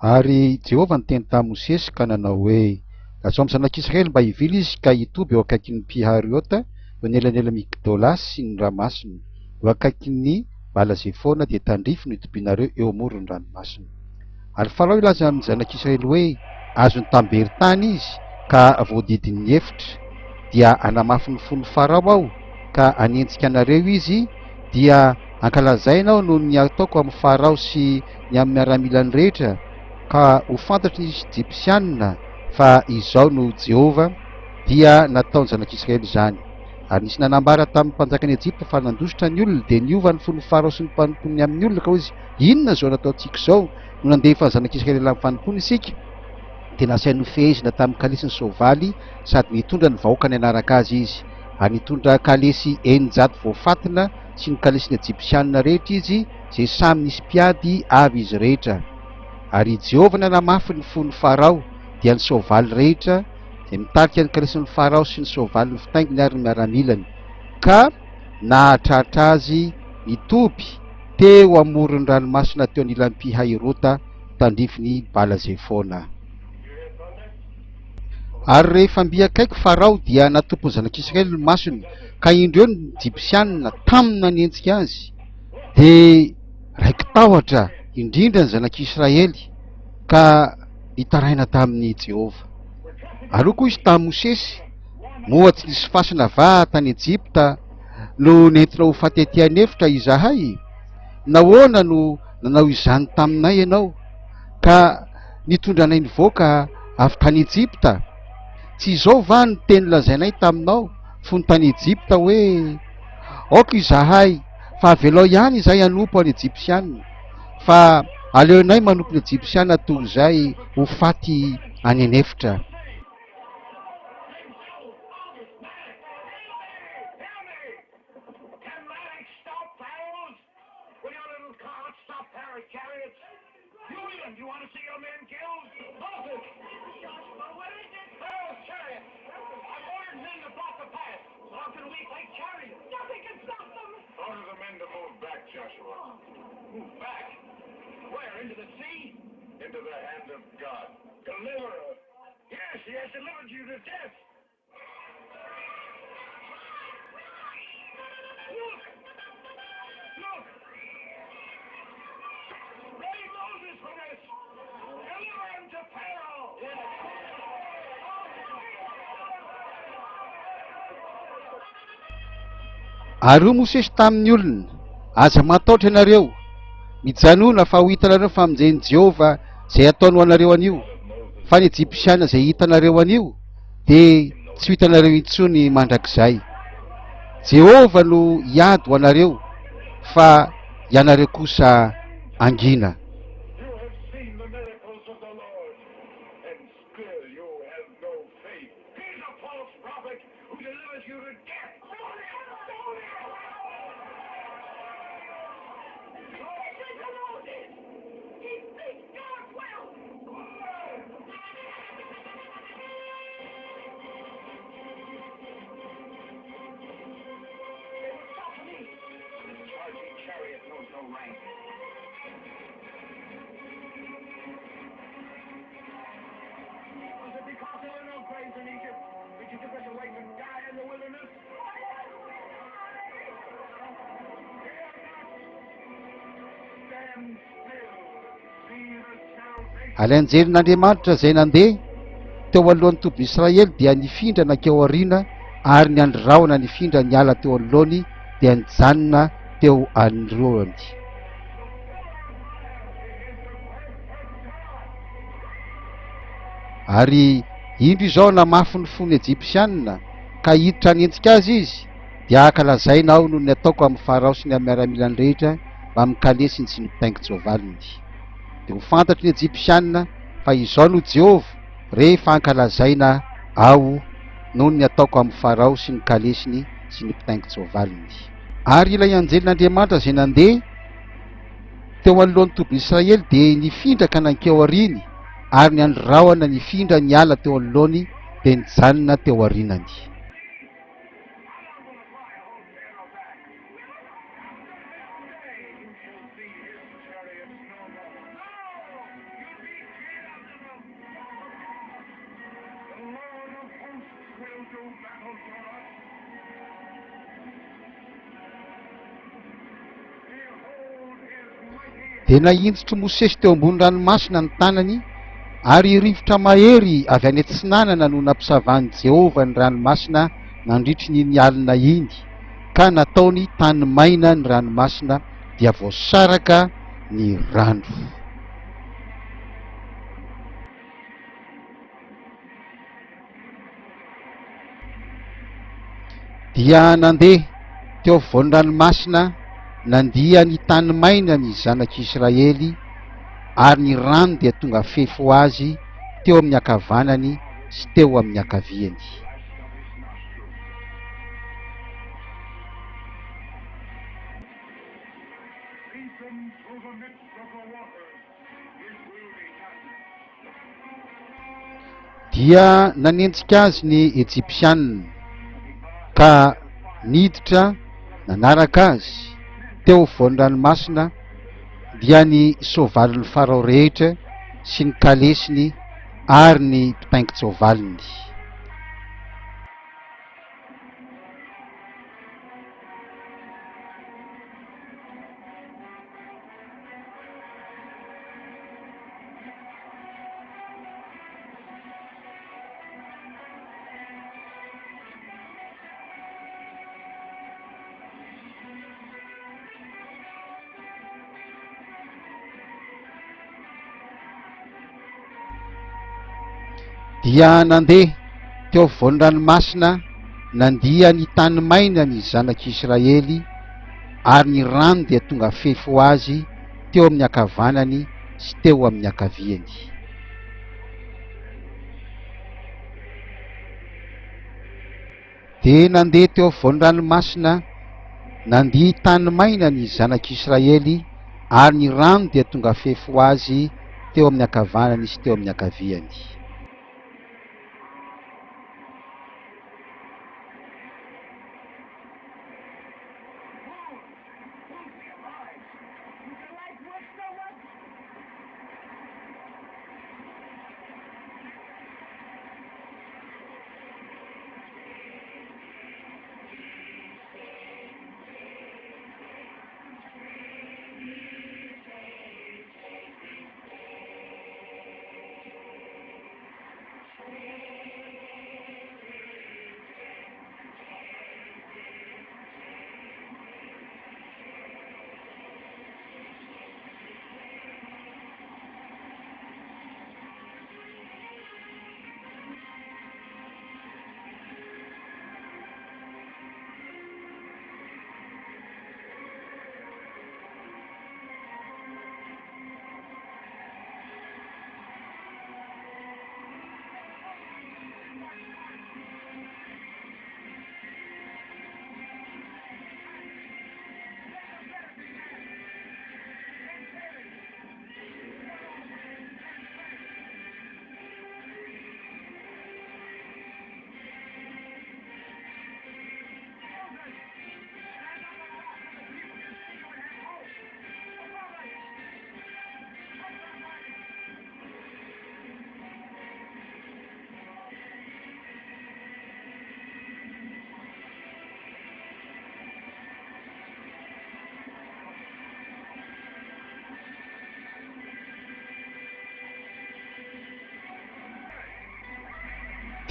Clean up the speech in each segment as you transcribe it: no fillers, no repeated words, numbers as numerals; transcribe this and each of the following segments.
Ary Jehovah niteny tamin'i Mosesy ka nanao hoe lazao amin'ny zanak'Israely mba hivily izy ka hitoby eo akaikin'ny Pihahirota eo anelanela Migdolasy sy ny Ramasina, eo akaikin'ny Balazefona dia tandrify no itobianareo eo amoron'ny ranomasina. Ary Farao ilaza amin'ny zanak'Israely hoe azony tambery-tany izy ka voadidin'ny efitra, dia anamafy ny fon'ny Farao aho ka anentsika anareo izy, dia ankalazaina aho noho ny ataoko amin'ny Farao sy ny amin'ny miaramilany rehetra, ka ho fantatry ny Ejipsianina fa izao no Jehovah dia nataony zanak'Israely izany. Ary nisy nanambara tamin'ny mpanjakany Ejipta fa nandositra ny olona, dia niova ny fon'ny Farao sy ny mpanomponiny amin'ny olona, ka ho izy inona zao nataontsika izao no nandefa ny zanak'Israely amin'ny fanompony isika. Dia nasainy fehezina tamin'ny kalesiny soavaly sady nitondra ny vahoaka ny anaraka azy izy, ary nitondra kalesy 900 voafatina sy ny kalesiny Ejipsianina rehetra izy, zay samy nisy mpiady avy izy rehetra. Ary Jehovah nanamafy ny fon'ny Farao, dia ny soavaly rehetra dia mitarika ny kalesin'ny Farao sy ny soavaly ny fitainginy ary ny miaramilany, ka nahatratra azy nitoby teo amoron'ny ranomasina teo anilan'ny Pihahirota tandrifiny Balazefona. Ary rehefa mbiakaiky Farao dia natompony zanak'Israely ny masony, ka indreo ny Ejipsianina taminy nanentsika azy, dia raiky tahotra indrindra ny zanak'Israely ka nitaraina tamin'ny Jehovah. Aleo koa izy tamin'ny Mosesy moa tsy nisy fasina va tany Ejipta no nentina ho fatetehany efitra izahay, nahoana no nanao izany taminay ianao ka nitondranay ny voaka avy tany Ejipta? Tsy izao va ny teny lazainay taminao fony tany Ejipta hoe aoka izahay fa avelao ihany izay hanompo any Ejipsianina, fa aleonay manompo ny Ejipsianina toy izay ho faty any anefitra. Into the sea? Into the hand of God. Deliverer. Yes, he has delivered you to death. Look! Look! Raise Moses from this! Deliver him to Pharaoh! Ary io Mosesy tamin'ny olona, aza mataotra ianareo, mijanona fa ho hitanareo famonjen'i Jehovah zay ataony ho anareo anio, fa ny Ejipsianina zay hitanareo anio dia tsy ho hitanareo intsony mandrakizay. Jehovah no hiady ho anareo, fa ianareo kosa angina. You have seen the miracles of the Lord, and still you have no faith. He's a false prophet who delivers you to death. Chariot knows no rank. Was it because there were no graves in Egypt that you took us away to die in the wilderness? Stand still. See the salvation. Alainjerin'Andriamanitra zay nandeha teo alohan'ny toby Israely dia nifindra nakeo aoriana, ary ny androraona nifindra niala teo anoloany, dia nijanona teo anoloany. Ary indro izao namafy ny fony Ejipsianina ka hiditra hanentsika azy izy, dia ankalazaina aho noho ny ataoko amin'ny Farao sy ny amin'ny miaramilany rehetra mba mikalesiny sy ny mpitaingo soavaliny. Dia ho fantatry ny Ejipsianina fa izao no Jehovah rehefa ankalazaina aho noho ny ataoko amin'ny Farao sy ny kalesiny sy ny mpitaingo soavaliny. Ary ilay anjelin'Andriamanitra zay nandeha teo anoloan'ny toby Israely dia nifindra ka nankeo ariny, ary ny androraona nifindra niala teo anoloany dia nijanona teo arinany. dia nahinjitry Mosesy teo ambony ranomasina ny tanany, ary rivotra mahery avy any antsinanana no nampisavany Jehova ny ranomasina nandritry n'iny alina iny, ka nataony tany maina ny ranomasina dia voasaraka ny rano. Dia nandeha teo afovoan'ny ranomasina nandia ny tany maina ny zanak'Israely, ary ny rano dia tonga fefo azy teo amin'ny ankavanany sy teo amin'ny ankaviany. Dia nanenjika azy ny Ejipsianina, ka niditra nanaraka azy teo afovoan'ny ranomasina, dia ny soavalin'ny Farao rehetra sy ny kalesiny ary ny mpitaingin-tsoavaliny. Dia nandeha teo afovoan'ny ranomasina nandia ny tany maina ny zanak'Israely, ary ny rano dia tonga fefo azy teo amin'ny ankavanany sy teo amin'ny ankaviany. Dia nandeha teo afovoan'ny ranomasina nandia tany maina ny zanak'Israely, ary ny rano dia tonga fefo azy teo amin'ny ankavanany sy teo amin'ny ankaviany.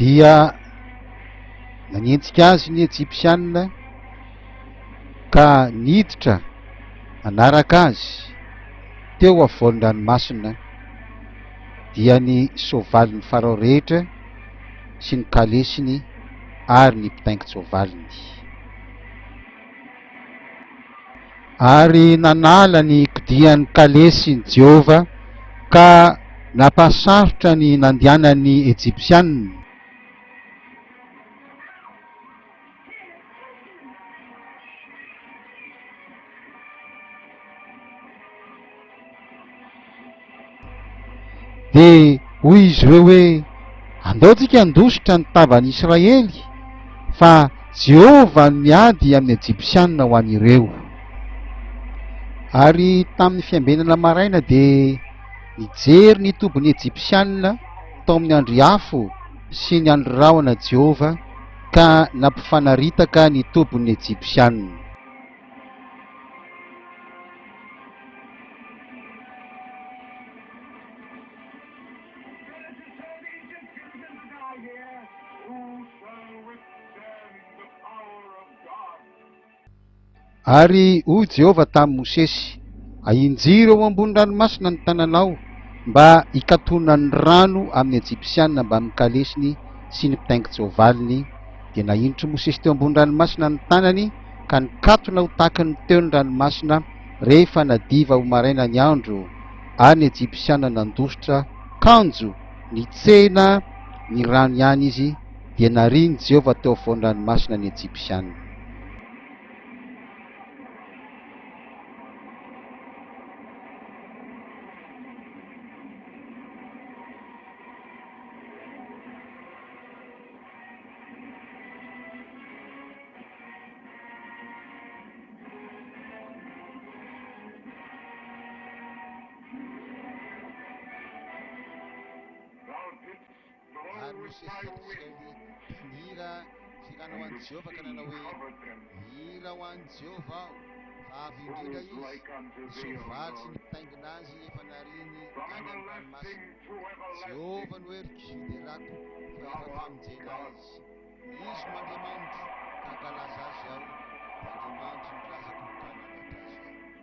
Dia nanenjika azy ny Ejipsianina, ka niditra nanaraka azy teo afovoan'ny ranomasina, dia ny soavalin'ny Farao rehetra sy ny kalesiny ary ny mpitaingin-tsoavaliny. Ary nanala ny kodian'ny kalesiny Jehova, ka nampasarotra ny nandehanan'ny Ejipsianina. Dia hoy izy ireo hoe, andao tsika handositra ny tavan'Israely, fa Jehova ny miady amin'ny Ejipsianina ho an'ireo. Ary tamin'ny fiambenana maraina dia nijery ny tobin'ny Ejipsianina tao amin'ny andriafo sy ny androraona Jehova, ka nampifanaritaka ny tobin'ny Ejipsianina. here, who shall withstand the power of God? Ary hoy Jehovah tamin'i Mosesy, ahinjiro ao ambony ranomasina ny tananao mba hikatoana ny rano amin'ny Ejipsianina mba mikalesiny sy ny mpitaingy tsovaliny. Dia nahindotry Mosesy teo ambony ranomasina ny tanany ka nikatona ho tahaka ny teo ny ranomasina. Rehefa nadiva ho maraina ny andro, any Ejipsianina nandositra kanjo nitsena ny rano ihany izy, dia nariny Jehovah teo afovoan'ny ranomasina ny Ejipsianina. Thou didst Ary blow with Mosesy thy tetezika wind, hoe nihira zirana ho an'i Jehovah ka nanao hoe covered them. hira ho an'i Jehovah aho, fa avy Who indrindra is izy like unto ny thee, O soavaly sy Lord? ny mpitaingina azy efa nariny From any amin'ny everlasting ranomasina. to everlasting, Jehovah no heriko de rako fa efa famonjena izy. Izy no Andriamanitra tahaka laza azy aho, dia Andriamanitra ny lazako ny tananatra azy aho.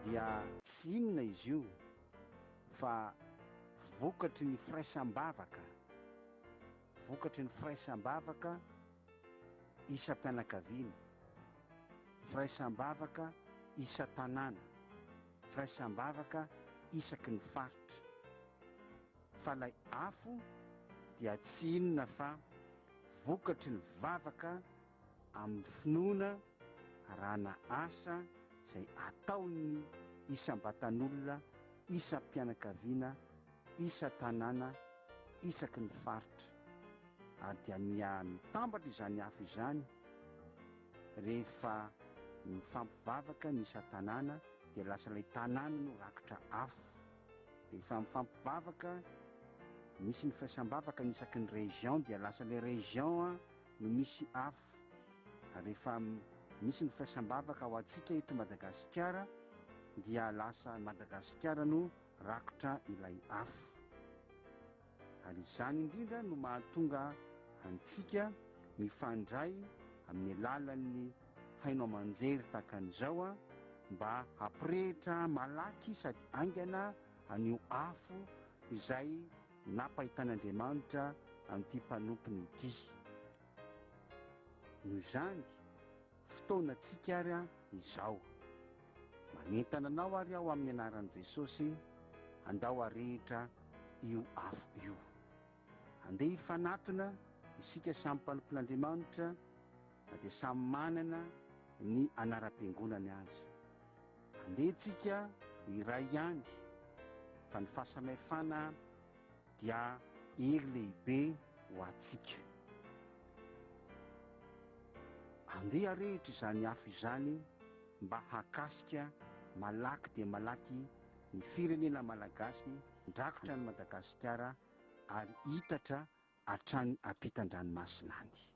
dia tsy inona izy io fa vokatry ny firaisam-bavaka, vokatry ny firaisam-bavaka isam-pianakaviana, firaisam-bavaka isa-tanàna, firaisam-bavaka isaky ny faritra. Fa ilay afo dia tsy inona fa vokatry ny vavaka amin'ny finoana arahana asa izay ataony isam-batan'olona, isam-pianakaviana, isa-tanàna, isaky ny faritra. Ary dia mitambatra izany afo izany rehefa mifampivavaka ny isa-tanàna dia lasa ilay tanàna no rakotra afo. Rehefa mifampivavaka misy ny firaisam-bavaka ny isaky ny région dia lasa ilay région no misy afo. Rehefa misy ny firaisam-bavaka ho antsika eto Madagasikara dia lasa Madagasikara no rakotra ilay afo. Ary izany indrindra no mahatonga antsika mifandray amin'ny alalan'ny haino aman-jery takan'izao mba hampirehitra malaky sady aingana an'io afo izay nampahitan'Andriamanitra amin'ity mpanompiny ity. Noho izany fotoanantsika ary izao, manentana anao ary aho amin'ny anaran'i Jesosy, andao arehitra io afo io, andeha hifanatona isika samy mpanompon'Andriamanitra na dia samy manana ny anaram-piangonany azy. Andehantsika iray ihany fa ny fahasamihafana dia hery lehibe ho antsika. Andeha arehitra izany afo izany mba hakasika malaky dia malaky ny firenena malagasy, ndrakotra ny Madagasikara ary hitatra hatrany ampitan-dranomasina any.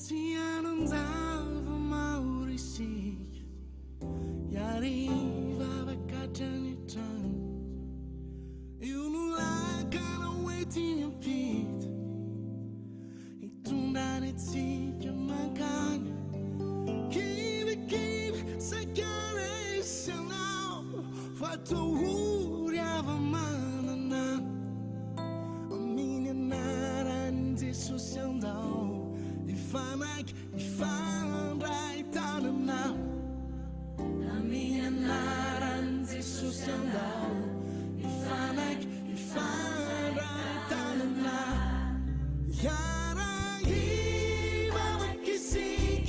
Ti andava Maurisik e arrivava Catanitano. Eu não lá cara waiting a pit e tu ndani tika magana. Kive se chiare se now fatto uriava manana. A minha nara ndisso sandao. If I'm right down and now, a minha nara ndisso sandao. If I'm right down and now, yara iba kisik,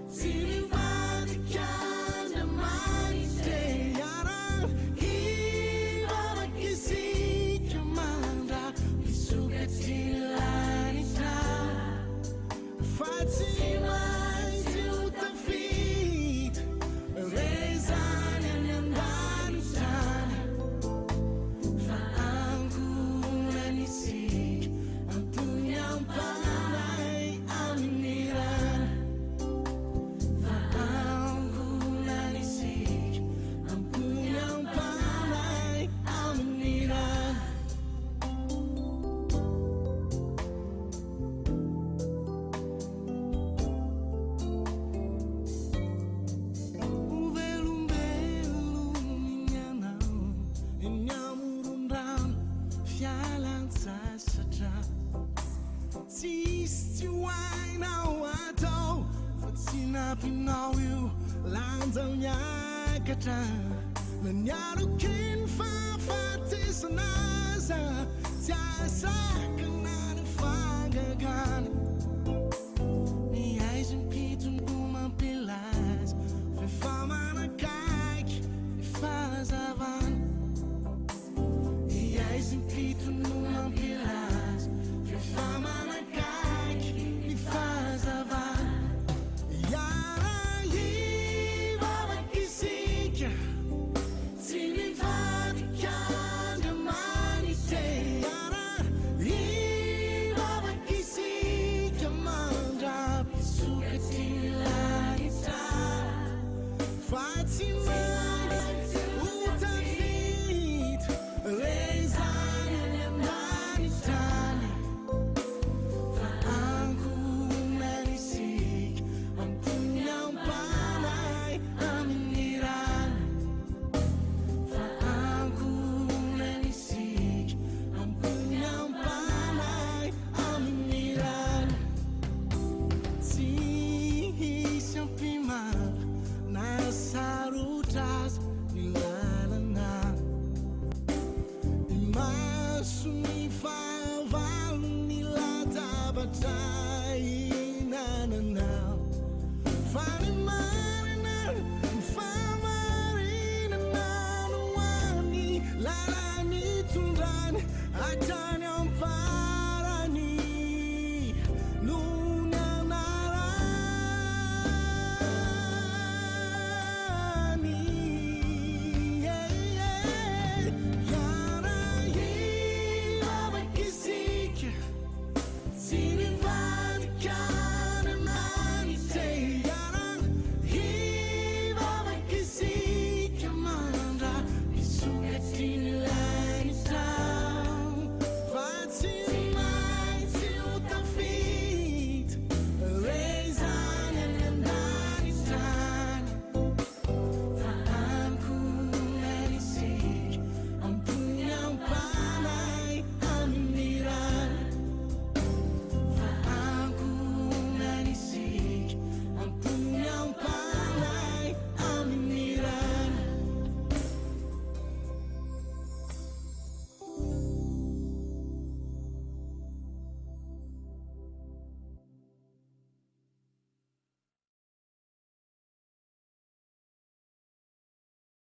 sini vadi kanda manite. Yara iba kisik manda, bisuka tilani ta. Fighting my to the feet, raising and running. Fa'angku seek, ang punyang panay aminiran. Fa'angku seek, ang punyang panay aminiran. Pinawiu lanzang nyakata menyarukin fafatis naza tiasa kena fagagan ni aizin pitun uma pilas fe fama na kaik faz avan ni aizin pitun uma pilas fe fama na kaik faz avan. I turn on